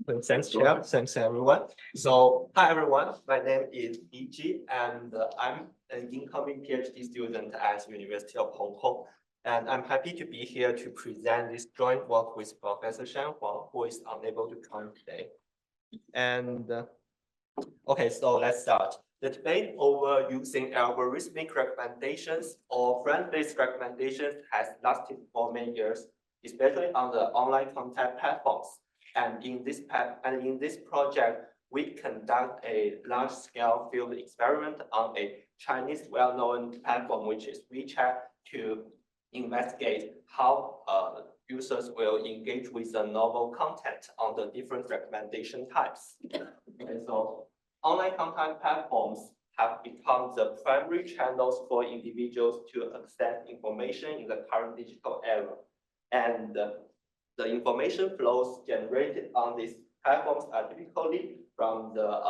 Thanks, Chair. Thanks, everyone. So, hi, everyone. My name is EG, and I'm an incoming PhD student at University of Hong Kong. And I'm happy to be here to present this joint work with Professor Shan Huang, who is unable to join today. And okay, so let's start. The debate over using algorithmic recommendations or friend-based recommendations has lasted for many years, especially on the online content platforms. And in this project, we conduct a large-scale field experiment on a Chinese well-known platform, which is WeChat, to investigate how users will engage with the novel content on the different recommendation types. Okay, so online content platforms have become the primary channels for individuals to access information in the current digital era. And the information flows generated on these platforms are typically from the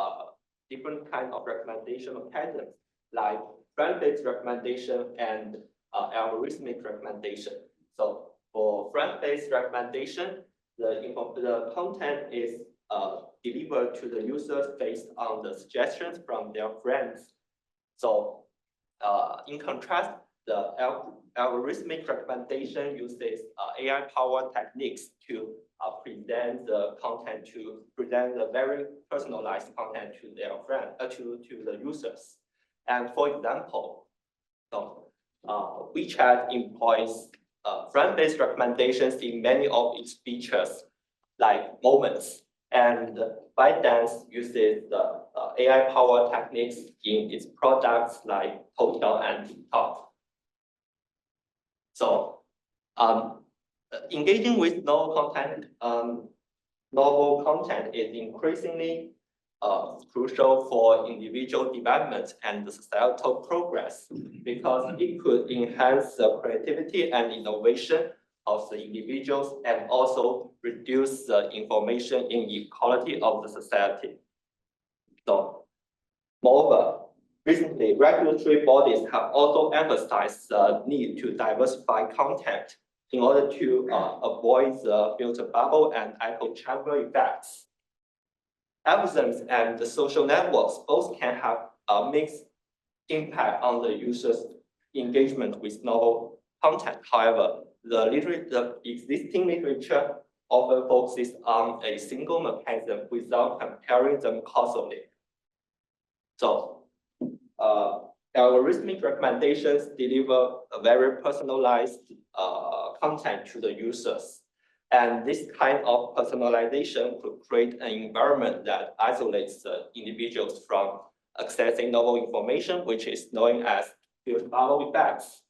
different kind of recommendation mechanisms, like friend-based recommendation and algorithmic recommendation. So for friend-based recommendation, the content is delivered to the users based on the suggestions from their friends. So in contrast, the algorithmic recommendation uses AI-powered techniques to present the very personalized content to their to the users. And for example, so WeChat employs friend-based recommendations in many of its features, like moments, and ByteDance uses the AI-powered techniques in its products like Hotel and TikTok. So, engaging with novel content is increasingly crucial for individual development and societal progress because it could enhance the creativity and innovation of the individuals and also reduce the information inequality of the society. So, moreover, recently, regulatory bodies have also emphasized the need to diversify content in order to avoid the filter bubble and echo chamber effects. Algorithms and the social networks both can have a mixed impact on the user's engagement with novel content. However, the existing literature often focuses on a single mechanism without comparing them causally. So, algorithmic recommendations deliver a very personalized content to the users. And this kind of personalization could create an environment that isolates the individuals from accessing novel information, which is known as filter bubble effects.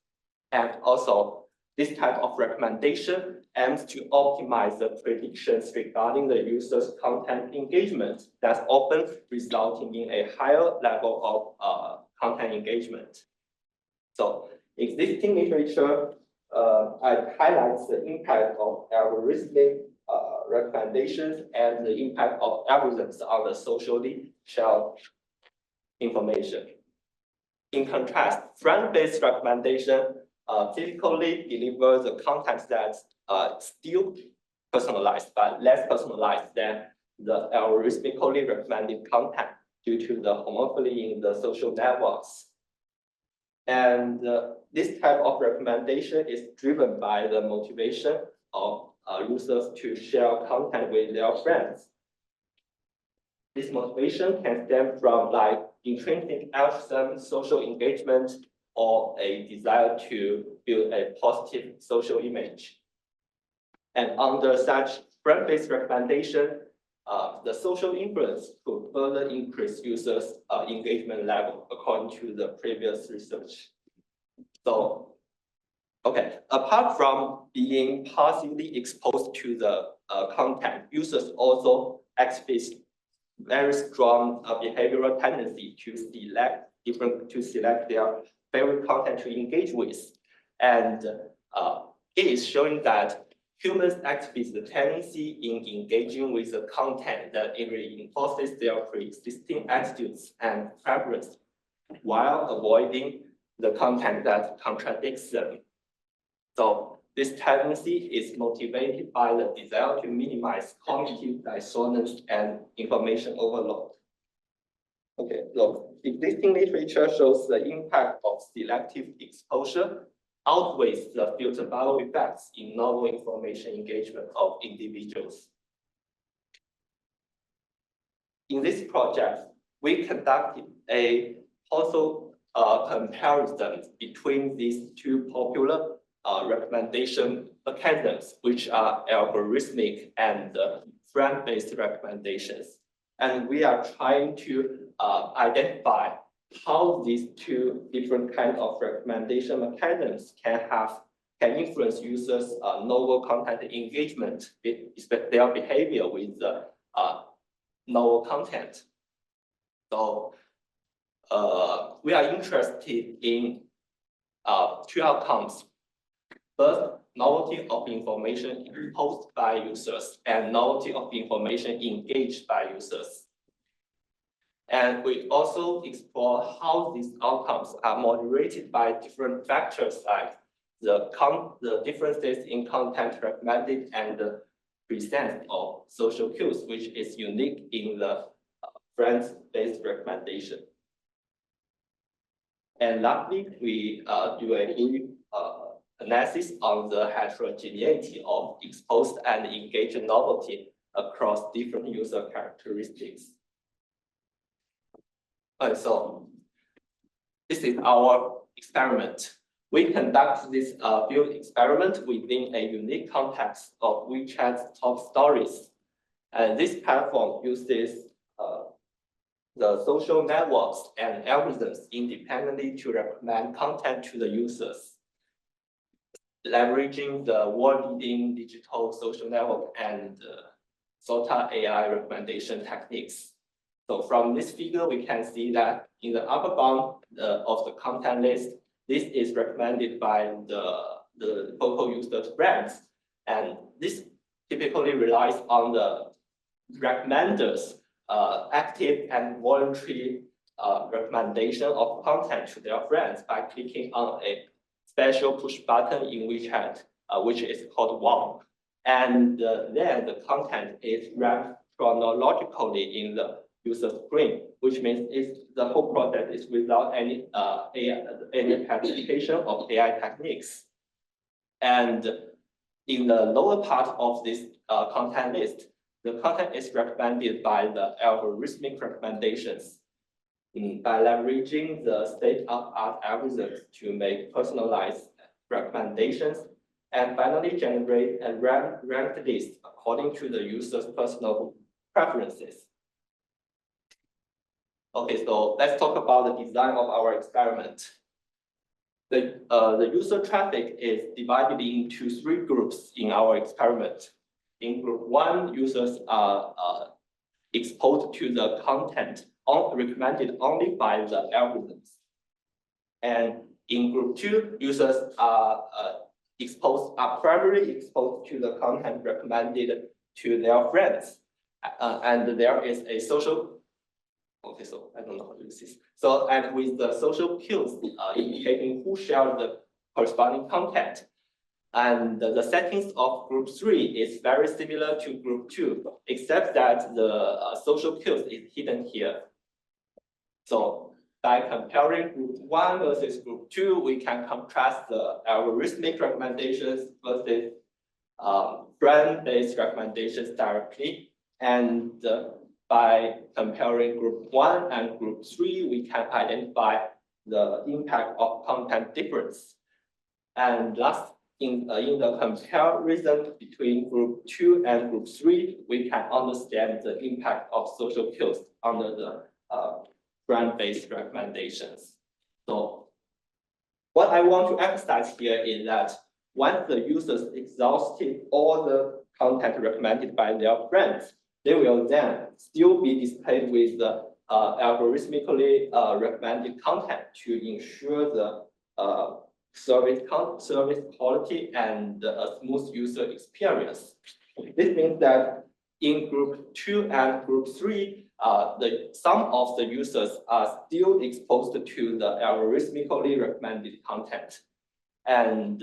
And also, this type of recommendation aims to optimize the predictions regarding the user's content engagement, that's often resulting in a higher level of content engagement. So existing literature highlights the impact of algorithmic recommendations and the impact of algorithms on the socially shared information. In contrast, friend-based recommendation typically deliver the content that's still personalized, but less personalized than the algorithmically recommended content due to the homophily in the social networks. And this type of recommendation is driven by the motivation of users to share content with their friends. This motivation can stem from like intrinsic altruism, social engagement, or a desire to build a positive social image. And under such friend-based recommendation, the social influence could further increase users' engagement level according to the previous research. So, okay, apart from being passively exposed to the content, users also exhibit very strong behavioral tendency to select their favorite content to engage with. And it is showing that humans exhibit the tendency in engaging with the content that it reinforces their pre-existing attitudes and preferences while avoiding the content that contradicts them. So this tendency is motivated by the desire to minimize cognitive dissonance and information overload. Okay, look, existing literature shows the impact of selective exposure outweighs the filter bubble effects in novel information engagement of individuals. In this project, we conducted a causal comparison between these two popular recommendation mechanisms, which are algorithmic and friend-based recommendations. And we are trying to identify how these two different kinds of recommendation mechanisms can influence users' novel content engagement, their behavior with the novel content. So we are interested in two outcomes. First, novelty of information imposed by users and novelty of information engaged by users. And we also explore how these outcomes are moderated by different factors like the differences in content recommended and the presence of social cues, which is unique in the friends-based recommendation. And lastly, we do a brief analysis on the heterogeneity of exposed and engaged novelty across different user characteristics. So this is our experiment. We conduct this field experiment within a unique context of WeChat's top stories. And this platform uses the social networks and algorithms independently to recommend content to the users, leveraging the world-leading digital social network and SOTA AI recommendation techniques. So from this figure, we can see that in the upper bound of the content list, this is recommended by the local users' brands. And this typically relies on the recommenders' active and voluntary recommendation of content to their friends by clicking on a special push button in WeChat, which is called Huang. And then the content is ranked chronologically in the user screen, which means the whole process is without any application of AI techniques. And in the lower part of this content list, the content is recommended by the algorithmic recommendations by leveraging the state-of-art algorithms to make personalized recommendations and finally generate a ranked list according to the user's personal preferences. Okay, so let's talk about the design of our experiment. The user traffic is divided into 3 groups in our experiment. In group 1, users are exposed to the content recommended only by the algorithms. And in group 2, users are primarily exposed to the content recommended to their friends. And there is a social, okay, so I don't know how to use this. So, and with the social cues indicating who shared the corresponding content. And the settings of group 3 is very similar to group 2, except that the social cues is hidden here. So by comparing group 1 versus group 2, we can contrast the algorithmic recommendations versus friend-based recommendations directly. And by comparing group 1 and group 3, we can identify the impact of content difference. And last, in the comparison between group 2 and group 3, we can understand the impact of social cues under the friend-based recommendations. So what I want to emphasize here is that once the users exhausted all the content recommended by their friends, they will then still be displayed with the algorithmically recommended content to ensure the service quality and a smooth user experience. This means that in group 2 and group 3, some of the users are still exposed to the algorithmically recommended content. And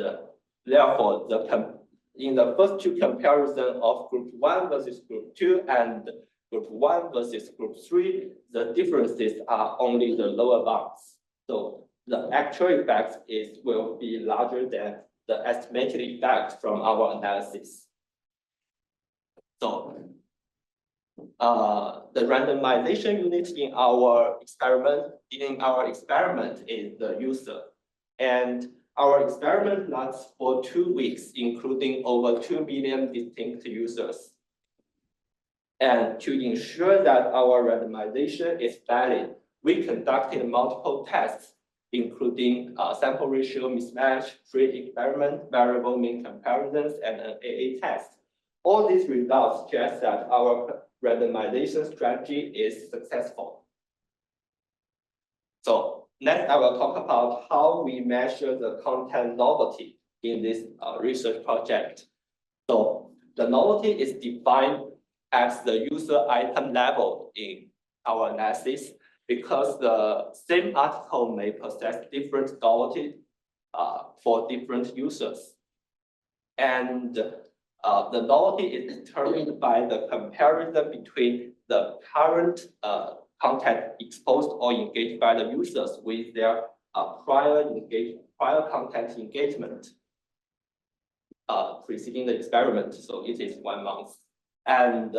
Therefore, in the first two comparison of group 1 versus group 2 and group 1 versus group 3, the differences are only the lower bounds. So the actual effect will be larger than the estimated effect from our analysis. So the randomization unit in our experiment is the user, and our experiment lasts for 2 weeks, including over 2 million distinct users. And to ensure that our randomization is valid, we conducted multiple tests, including sample ratio mismatch, free experiment, variable mean comparisons, and an AA test. All these results suggest that our randomization strategy is successful. So next, I will talk about how we measure the content novelty in this research project. So the novelty is defined as the user item level in our analysis, because the same article may possess different novelty for different users. And the novelty is determined by the comparison between the current content exposed or engaged by the users with their prior content engagement preceding the experiment. So it is 1 month. And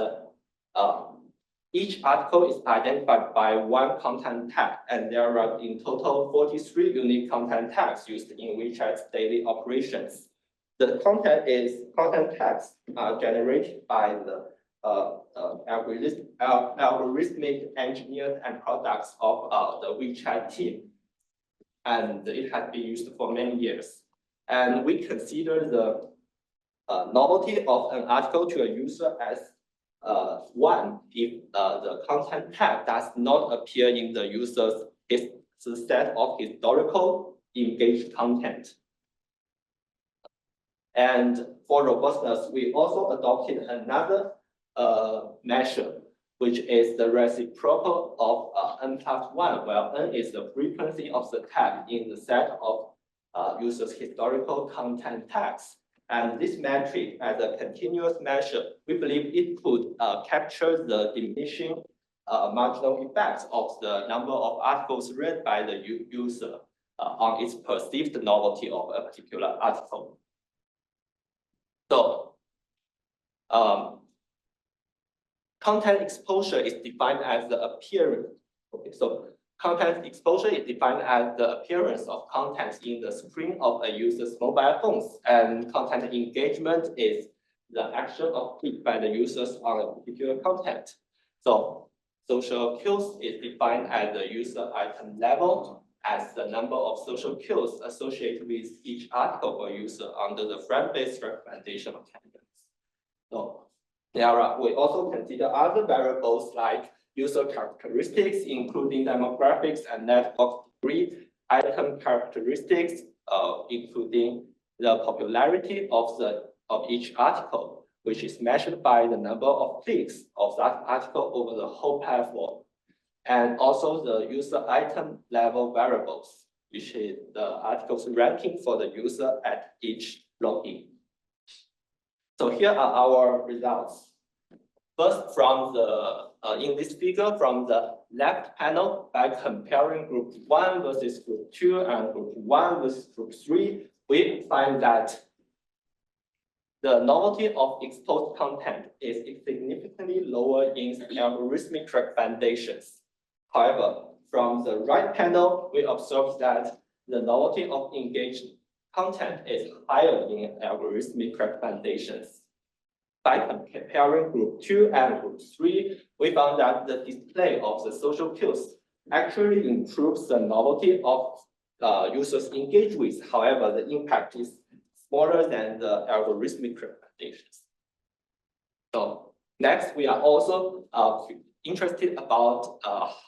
each article is identified by 1 content tag, and there are in total 43 unique content tags used in WeChat's daily operations. The content tags are generated by the algorithmic engineers and products of the WeChat team, and it has been used for many years. And we consider the novelty of an article to a user as 1 if the content tag does not appear in the user's set of historical engaged content. And for robustness, we also adopted another measure, which is the reciprocal of n+1, where n is the frequency of the tag in the set of users' historical content tags. And this metric, as a continuous measure, we believe it could capture the diminishing marginal effects of the number of articles read by the user on its perceived novelty of a particular article. So, content exposure is defined as the appearance. Okay, so content exposure is defined as the appearance of content in the screen of a user's mobile phones, and content engagement is the action of click by the users on a particular content. So social cues is defined as the user item level as the number of social cues associated with each article or user under the frame-based recommendation of candidates. So we also consider other variables like user characteristics, including demographics and network degree, item characteristics, including the popularity of each article, which is measured by the number of clicks of that article over the whole platform, and also the user item level variables, which is the article's ranking for the user at each login. So here are our results. First, from in this figure, from the left panel, by comparing group 1 versus group 2 and group 1 versus group 3, we find that the novelty of exposed content is significantly lower in algorithmic recommendations. However, from the right panel, we observe that the novelty of engaged content is higher in algorithmic recommendations. By comparing group 2 and group 3, we found that the display of the social cues actually improves the novelty of users engaged with. However, the impact is smaller than the algorithmic recommendations. So next, we are also interested about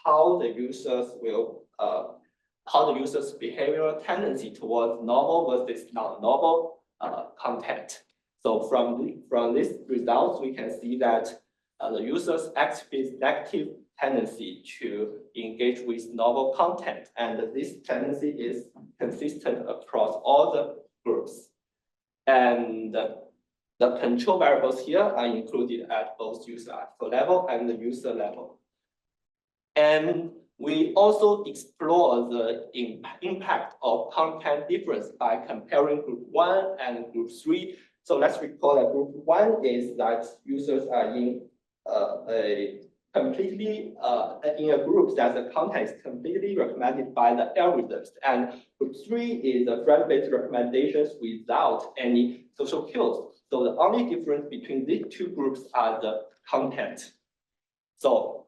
how the users behavioral tendency towards novel versus non-novel content. So from these results, we can see that the user's active tendency to engage with novel content, and this tendency is consistent across all the groups. And the control variables here are included at both user article level and the user level. And we also explore the impact of content difference by comparing group 1 and group 3. So let's recall that group 1 is that users are in in a group that the content is completely recommended by the algorithms. And group 3 is the friend-based recommendations without any social cues. So the only difference between these two groups are the content. So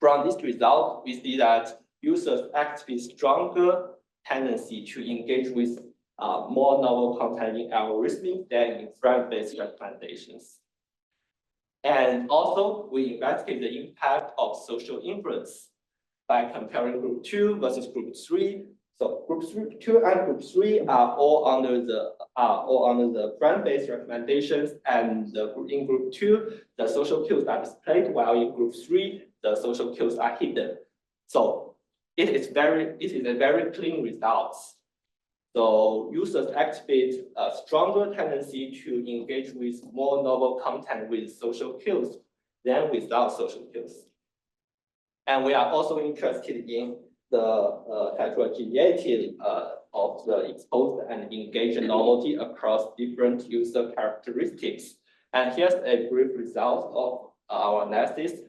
from this result, we see that users actually stronger tendency to engage with more novel content in algorithmic than in friend-based recommendations. And also, we investigate the impact of social influence by comparing group 2 versus group 3. So group 2 and group 3 are all under the friend-based recommendations, and in group 2, the social cues are displayed, while in group 3, the social cues are hidden. So it is a very clean result. So users activate a stronger tendency to engage with more novel content with social cues than without social cues. And we are also interested in the heterogeneity of the exposed and engaged novelty across different user characteristics. And here's a brief result of our analysis.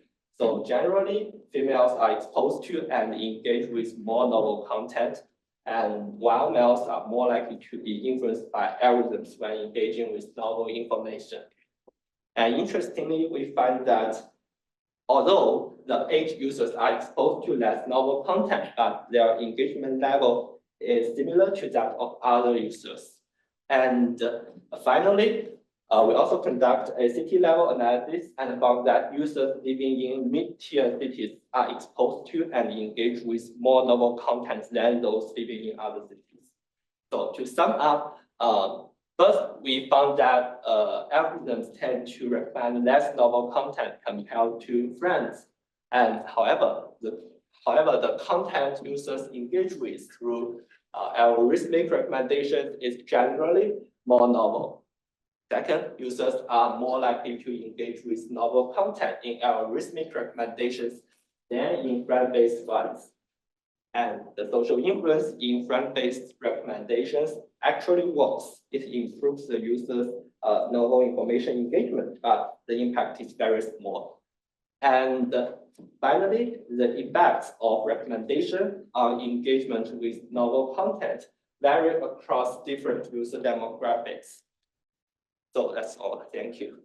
So generally, females are exposed to and engage with more novel content, and while males are more likely to be influenced by algorithms when engaging with novel information. And interestingly, we find that although the age users are exposed to less novel content, but their engagement level is similar to that of other users. And finally, we also conduct a city-level analysis and found that users living in mid-tier cities are exposed to and engage with more novel content than those living in other cities. So to sum up, first, we found that algorithms tend to recommend less novel content compared to friends. And however, the content users engage with through algorithmic recommendations is generally more novel. Second, users are more likely to engage with novel content in algorithmic recommendations than in friend-based ones. And the social influence in friend-based recommendations actually works. It improves the user's novel information engagement, but the impact is very small. And finally, the effects of recommendation on engagement with novel content vary across different user demographics. So that's all. Thank you.